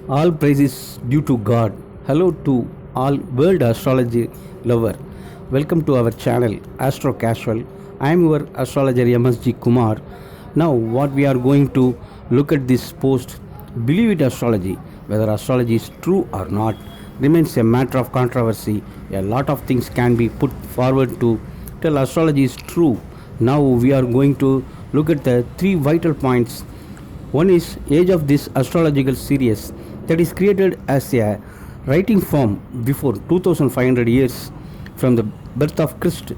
All praise is due to God. Hello to all world astrology lover. Welcome to our channel Astro Casual. I am your astrologer MSG Kumar. Now what we are going to look at this post, believe it astrology, whether astrology is true or not remains a matter of controversy. A lot of things can be put forward to tell astrology is true. Now we are going to look at the three vital points. One is age of this astrological series that is created as a writing form before 2500 years from the birth of Christ.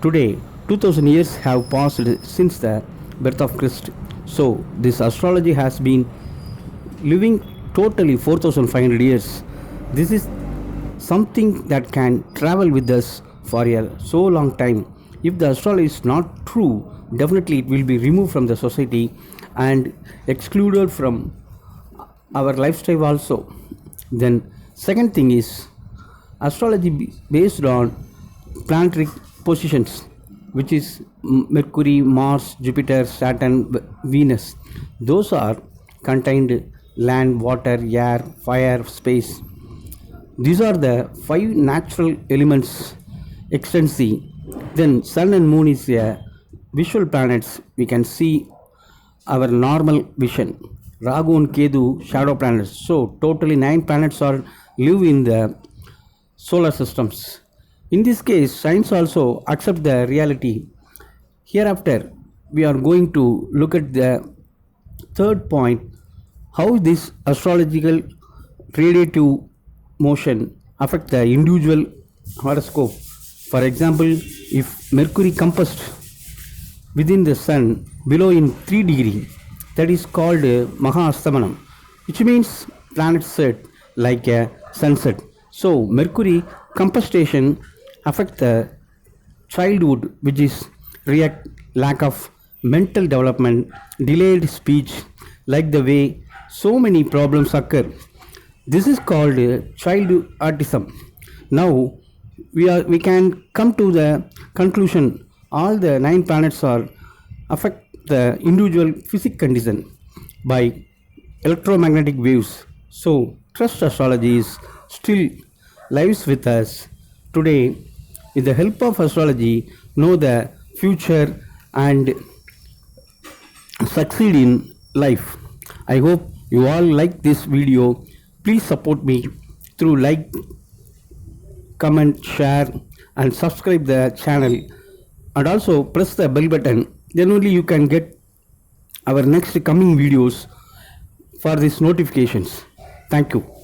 Today, 2000 years have passed since the birth of Christ. So, this astrology has been living totally 4500 years. This is something that can travel with us for a so long time. If the astrology is not true, definitely it will be removed from the society and excluded from our lifestyle also. Then second thing is astrology based on planetary positions, which is Mercury, Mars, Jupiter, Saturn, Venus. Those are contained land, water, air, fire, space. These are the five natural elements extensive. Then sun and moon is a visual planets. We can see our normal vision. Rahu and Ketu shadow planets. So totally 9 planets are live in the solar systems. In this case, science also accept the reality. Hereafter, we are going to look at the third point, how this astrological radiative motion affect the individual horoscope. For example, if Mercury compassed within the sun below in 3 degree, that is called Mahastamanam, which means planet set like a sunset. So Mercury compassation affect the childhood, which is react lack of mental development, delayed speech, like the way so many problems occur. This is called child autism. Now we can come to the conclusion all the 9 planets are affect the individual physical condition by electromagnetic waves. So trust astrology is still lives with us today. With the help of astrology, know the future and succeed in life. I hope you all like this video. Please support me through like, comment, share and subscribe the channel, and also press the bell button. Then only you can get our next coming videos for these notifications. Thank you.